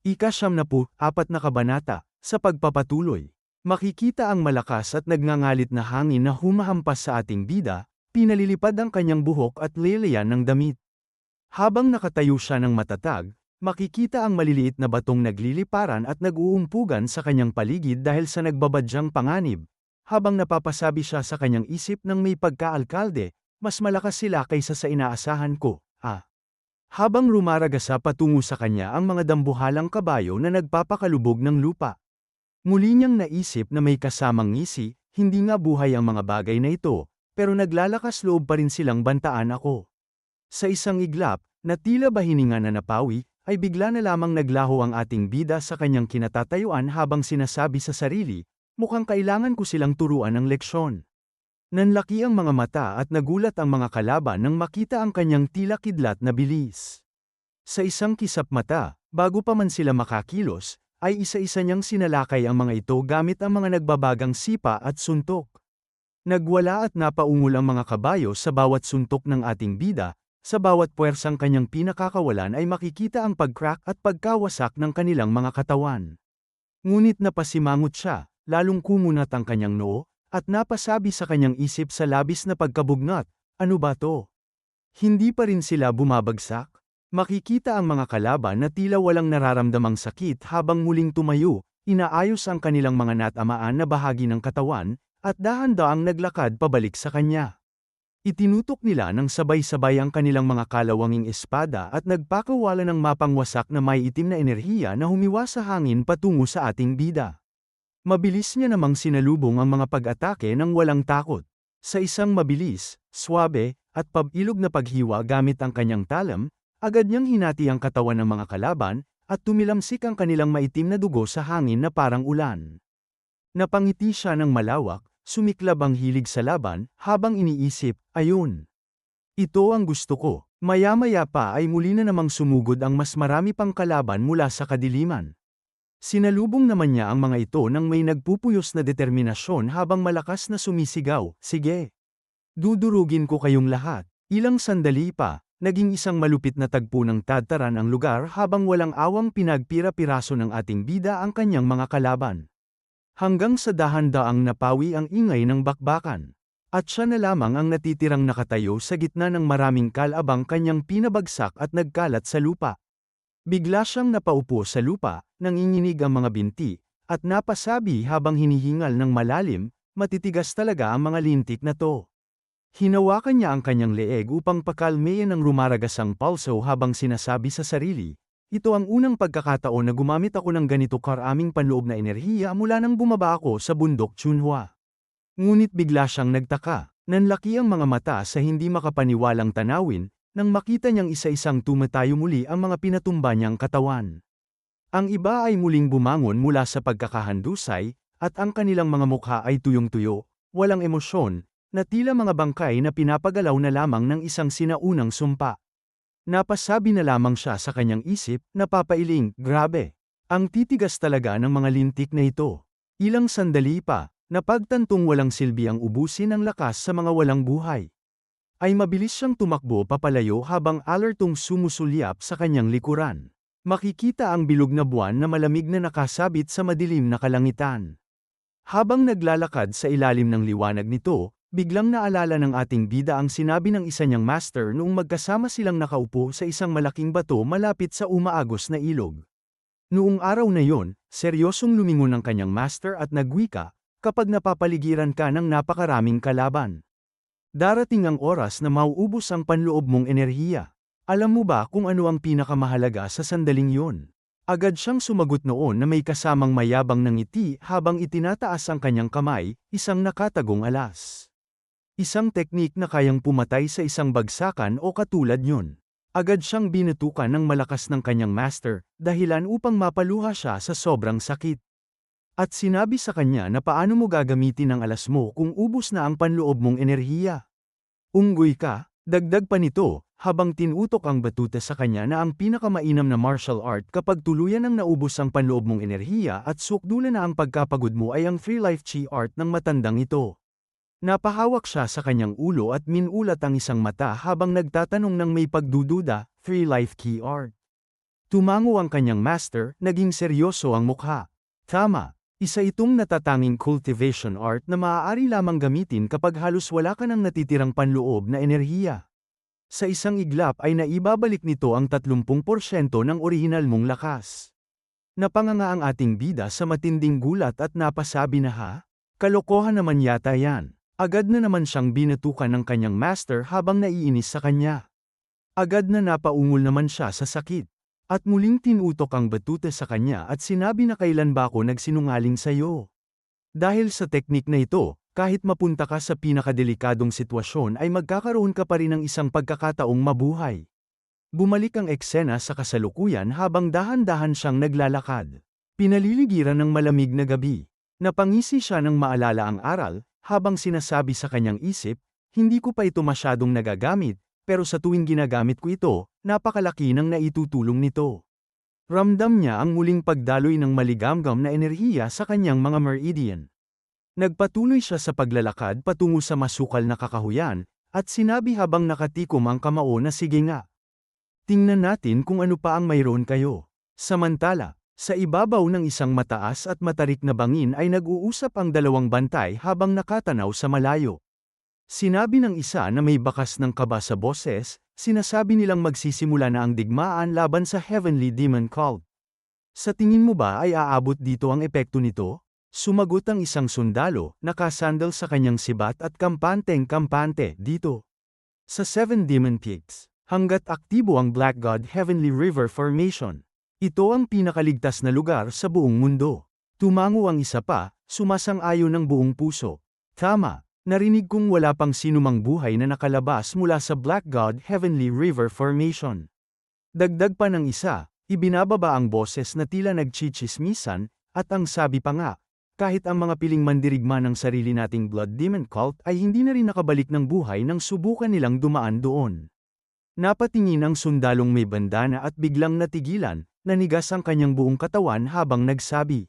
Ika-74 na kabanata, sa pagpapatuloy. Makikita ang malakas at nagngangalit na hangin na humahampas sa ating bida, pinalilipad ang kanyang buhok at leleyan ng damit. Habang nakatayo siya ng matatag, makikita ang maliliit na batong nagliliparan at nag-uumpugan sa kanyang paligid dahil sa nagbabadyang panganib. Habang napapasabi siya sa kanyang isip ng may pagkaalkalde, mas malakas sila kaysa sa inaasahan ko. Habang rumaragasa patungo sa kanya ang mga dambuhalang kabayo na nagpapakalubog ng lupa. Muli niyang naisip na may kasamang ngisi, hindi nga buhay ang mga bagay na ito, pero naglalakas loob pa rin silang bantaan ako. Sa isang iglap, na tila ba hininga na napawi, ay bigla na lamang naglaho ang ating bida sa kanyang kinatatayuan habang sinasabi sa sarili, mukhang kailangan ko silang turuan ng leksyon. Nanlaki ang mga mata at nagulat ang mga kalaban nang makita ang kanyang tila kidlat na bilis. Sa isang kisap mata, bago pa man sila makakilos, ay isa-isa niyang sinalakay ang mga ito gamit ang mga nagbabagang sipa at suntok. Nagwala at napaungol ang mga kabayo sa bawat suntok ng ating bida, sa bawat puwersang kanyang pinakakawalan ay makikita ang pag-crack at pagkawasak ng kanilang mga katawan. Ngunit napasimangot siya, lalong kumunat ang kanyang noo, at napasabi sa kanyang isip sa labis na pagkabugnat, ano ba to? Hindi pa rin sila bumabagsak? Makikita ang mga kalaban na tila walang nararamdamang sakit habang muling tumayo, inaayos ang kanilang mga natamaan na bahagi ng katawan, at dahan-daang naglakad pabalik sa kanya. Itinutok nila ng sabay-sabay ang kanilang mga kalawanging espada at nagpakawala ng mapangwasak na may itim na enerhiya na humiwa sa hangin patungo sa ating bida. Mabilis niya namang sinalubong ang mga pag-atake ng walang takot. Sa isang mabilis, swabe, at pabilog na paghiwa gamit ang kanyang talam, agad niyang hinati ang katawan ng mga kalaban, at tumilamsik ang kanilang maitim na dugo sa hangin na parang ulan. Napangiti siya ng malawak, sumiklab ang hilig sa laban, habang iniisip, ayun. Ito ang gusto ko. Maya-maya pa ay muli na namang sumugod ang mas marami pang kalaban mula sa kadiliman. Sinalubong naman niya ang mga ito nang may nagpupuyos na determinasyon habang malakas na sumisigaw, sige. Dudurugin ko kayong lahat. Ilang sandali pa, naging isang malupit na tagpo ng tadtaran ang lugar habang walang awang pinagpira-piraso ng ating bida ang kanyang mga kalaban. Hanggang sa dahan-daang napawi ang ingay ng bakbakan. At siya na lamang ang natitirang nakatayo sa gitna ng maraming kalabang kanyang pinabagsak at nagkalat sa lupa. Bigla siyang napaupo sa lupa, nanginginig ang mga binti, at napasabi habang hinihingal ng malalim, matitigas talaga ang mga lintik na to. Hinawakan niya ang kanyang leeg upang pakalmeyan ang rumaragasang pulso habang sinasabi sa sarili, ito ang unang pagkakataon na gumamit ako ng ganito karaming panloob na enerhiya mula nang bumaba ako sa bundok Chunhua. Ngunit bigla siyang nagtaka, nanlaki ang mga mata sa hindi makapaniwalang tanawin, nang makita niyang isa-isang tumatayo muli ang mga pinatumba niyang katawan. Ang iba ay muling bumangon mula sa pagkakahandusay, at ang kanilang mga mukha ay tuyong-tuyo, walang emosyon, na tila mga bangkay na pinapagalaw na lamang ng isang sinaunang sumpa. Napasabi na lamang siya sa kanyang isip, napapailing, grabe. Ang titigas talaga ng mga lintik na ito. Ilang sandali pa, napagtantong walang silbi ang ubusin ng lakas sa mga walang buhay. Ay mabilis siyang tumakbo papalayo habang alertong sumusulyap sa kanyang likuran. Makikita ang bilog na buwan na malamig na nakasabit sa madilim na kalangitan. Habang naglalakad sa ilalim ng liwanag nito, biglang naalala ng ating bida ang sinabi ng isa niyang master noong magkasama silang nakaupo sa isang malaking bato malapit sa umaagos na ilog. Noong araw na yon, seryosong lumingon ang kanyang master at nagwika, kapag napapaligiran ka ng napakaraming kalaban. Darating ang oras na mauubos ang panloob mong enerhiya. Alam mo ba kung ano ang pinakamahalaga sa sandaling yon? Agad siyang sumagot noon na may kasamang mayabang na ngiti habang itinataas ang kanyang kamay, isang nakatagong alas. Isang teknik na kayang pumatay sa isang bagsakan o katulad yon. Agad siyang binutukan ng malakas ng kanyang master, dahilan upang mapaluha siya sa sobrang sakit. At sinabi sa kanya na paano mo gagamitin ang alas mo kung ubos na ang panloob mong enerhiya. Unggoy ka, dagdag pa nito, habang tinutok ang batuta sa kanya na ang pinakamainam na martial art kapag tuluyan ang naubos ang panloob mong enerhiya at sukdulan na ang pagkapagod mo ay ang free life chi art ng matandang ito. Napahawak siya sa kanyang ulo at minulat ang isang mata habang nagtatanong ng may pagdududa, free life ki art. Tumango ang kanyang master, naging seryoso ang mukha. Tama, isa itong natatanging cultivation art na maaari lamang gamitin kapag halos wala ka ng natitirang panloob na enerhiya. Sa isang iglap ay naibabalik nito ang 30% ng orihinal mong lakas. Napanganga ang ating bida sa matinding gulat at napasabi na kalokohan naman yata yan. Agad na naman siyang binatukan ng kanyang master habang naiinis sa kanya. Agad na napaungol naman siya sa sakit. At muling tinutok ang batuta sa kanya at sinabi na kailan ba ako nagsinungaling sa'yo. Dahil sa teknik na ito, kahit mapunta ka sa pinakadelikadong sitwasyon ay magkakaroon ka pa rin ng isang pagkakataong mabuhay. Bumalik ang eksena sa kasalukuyan habang dahan-dahan siyang naglalakad. Pinaliligiran ng malamig na gabi. Napangisi siya nang maalala ang aral, habang sinasabi sa kanyang isip, hindi ko pa ito masyadong nagagamit, pero sa tuwing ginagamit ko ito, napakalaki ng naitutulong nito. Ramdam niya ang muling pagdaloy ng maligamgam na enerhiya sa kanyang mga meridian. Nagpatuloy siya sa paglalakad patungo sa masukal na kakahuyan, at sinabi habang nakatikom ang kamao na sige nga. Tingnan natin kung ano pa ang mayroon kayo. Samantala, sa ibabaw ng isang mataas at matarik na bangin ay nag-uusap ang dalawang bantay habang nakatanaw sa malayo. Sinabi ng isa na may bakas ng kaba sa boses, sinasabi nilang magsisimula na ang digmaan laban sa Heavenly Demon Cult. Sa tingin mo ba ay aabot dito ang epekto nito? Sumagot ang isang sundalo, nakasandal sa kanyang sibat at kampanteng-kampante dito. Sa Seven Demon Peaks, hanggat aktibo ang Black God Heavenly River Formation. Ito ang pinakaligtas na lugar sa buong mundo. Tumango ang isa pa, sumasang-ayon ng buong puso. Tama. Narinig kong wala pang sinumang buhay na nakalabas mula sa Black God Heavenly River Formation. Dagdag pa ng isa, ibinababa ang boses na tila nagchichismisan, at ang sabi pa nga, kahit ang mga piling mandirigma ng sarili nating Blood Demon Cult ay hindi na rin nakabalik ng buhay nang subukan nilang dumaan doon. Napatingin ang sundalong may bandana at biglang natigilan, nanigas ang kanyang buong katawan habang nagsabi.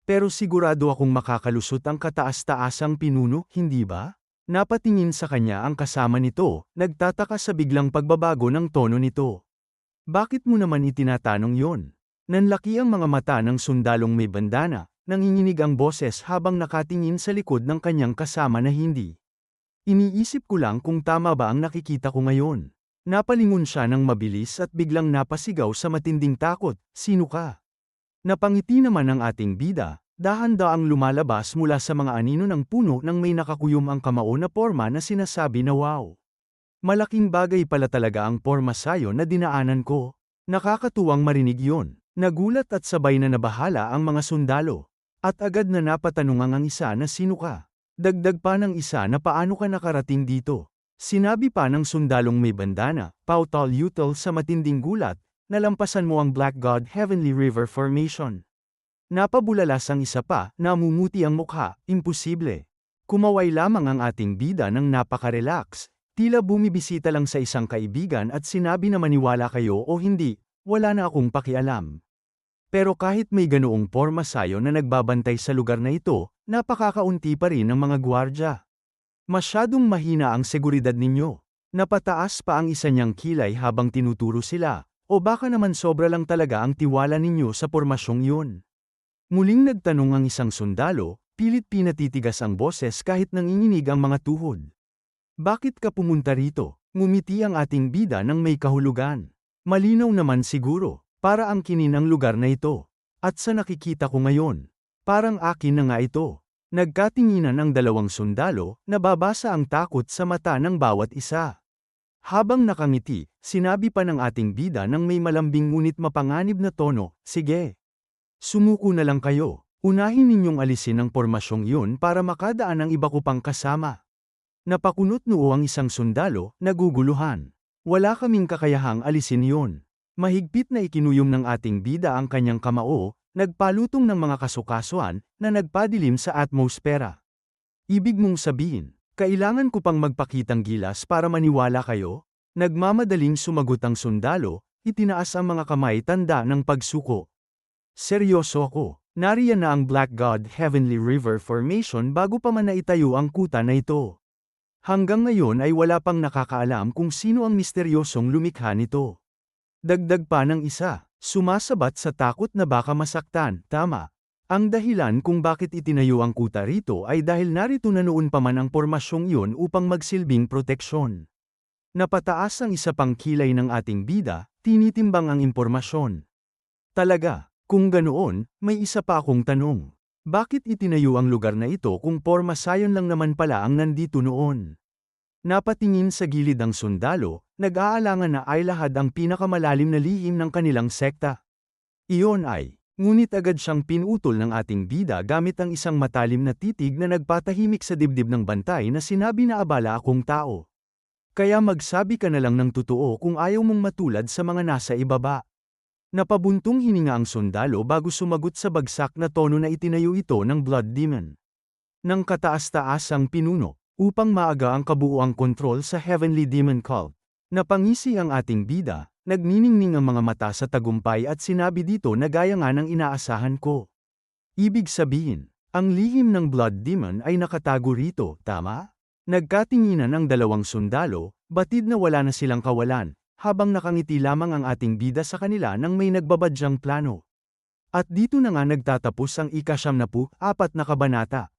Pero sigurado akong makakalusot ang kataas-taasang pinuno, hindi ba? Napatingin sa kanya ang kasama nito, nagtataka sa biglang pagbabago ng tono nito. Bakit mo naman itinatanong yon? Nanlaki ang mga mata ng sundalong may bandana, nanginginig ang boses habang nakatingin sa likod ng kanyang kasama na hindi. Iniisip ko lang kung tama ba ang nakikita ko ngayon. Napalingon siya ng mabilis at biglang napasigaw sa matinding takot, sino ka? Napangiti naman ang ating bida, dahan-daang lumalabas mula sa mga anino ng puno nang may nakakuyom ang kamao na porma na sinasabi na wow. Malaking bagay pala talaga ang porma sayo na dinaanan ko. Nakakatuwang marinig yon. Nagulat at sabay na nabahala ang mga sundalo. At agad na napatanungan ang isa na sino ka. Dagdag pa ng isa na paano ka nakarating dito. Sinabi pa ng sundalong may bandana, pautal-utal sa matinding gulat, nalampasan mo ang Black God Heavenly River Formation. Napabulalas ang isa pa, namumuti ang mukha, imposible. Kumaway lamang ang ating bida ng napaka-relax, tila bumibisita lang sa isang kaibigan at sinabi na maniwala kayo o hindi, wala na akong pakialam. Pero kahit may ganoong porma sayo na nagbabantay sa lugar na ito, napakakaunti pa rin ng mga gwardya. Masyadong mahina ang seguridad ninyo. Napataas pa ang isa niyang kilay habang tinuturo sila. O baka naman sobra lang talaga ang tiwala ninyo sa pormasyong yun. Muling nagtanong ang isang sundalo, pilit pinatitigas ang boses kahit nanginginig ang mga tuhod. Bakit ka pumunta rito? Ngumiti ang ating bida ng may kahulugan. Malinaw naman siguro, para ang kinin ang lugar na ito. At sa nakikita ko ngayon, parang akin na nga ito. Nagkatinginan ang dalawang sundalo, nababasa ang takot sa mata ng bawat isa. Habang nakangiti, sinabi pa ng ating bida ng may malambing ngunit mapanganib na tono, sige. Sumuko na lang kayo, unahin ninyong alisin ang pormasyong yun para makadaan ang iba ko pang kasama. Napakunot noo ang isang sundalo, naguguluhan. Wala kaming kakayahang alisin yun. Mahigpit na ikinuyom ng ating bida ang kanyang kamao, nagpalutong ng mga kasukasuan na nagpadilim sa atmosfera. Ibig mong sabihin, kailangan ko pang magpakitang gilas para maniwala kayo? Nagmamadaling sumagot ang sundalo, itinaas ang mga kamay tanda ng pagsuko. Seryoso ako, nariyan na ang Black God Heavenly River Formation bago pa man naitayo ang kuta na ito. Hanggang ngayon ay wala pang nakakaalam kung sino ang misteryosong lumikha nito. Dagdag pa ng isa, sumasabat sa takot na baka masaktan, tama. Ang dahilan kung bakit itinayo ang kuta rito ay dahil narito na noon pa man ang pormasyong iyon upang magsilbing proteksyon. Napataas ang isa pang kilay ng ating bida, tinitimbang ang impormasyon. Talaga, kung ganoon, may isa pa akong tanong. Bakit itinayo ang lugar na ito kung pormasayon lang naman pala ang nandito noon? Napatingin sa gilid ang sundalo, nag-aalangan na ay lahad ang pinakamalalim na lihim ng kanilang sekta. Iyon ay, ngunit agad siyang pinutol ng ating bida gamit ang isang matalim na titig na nagpatahimik sa dibdib ng bantay na sinabi na abala akong tao. Kaya magsabi ka na lang ng totoo kung ayaw mong matulad sa mga nasa ibaba. Napabuntong hininga ang sundalo bago sumagot sa bagsak na tono na itinayo ito ng Blood Demon. Nang kataas-taas ang pinuno, upang maaga ang kabuuang kontrol sa Heavenly Demon Cult. Napangisi ang ating bida, nagniningning ang mga mata sa tagumpay at sinabi dito na gaya nga ng inaasahan ko. Ibig sabihin, ang lihim ng Blood Demon ay nakatago rito, tama? Nagkatinginan ang dalawang sundalo, batid na wala na silang kawalan, habang nakangiti lamang ang ating bida sa kanila nang may nagbabadyang plano. At dito na nga nagtatapos ang ika-74 na kabanata.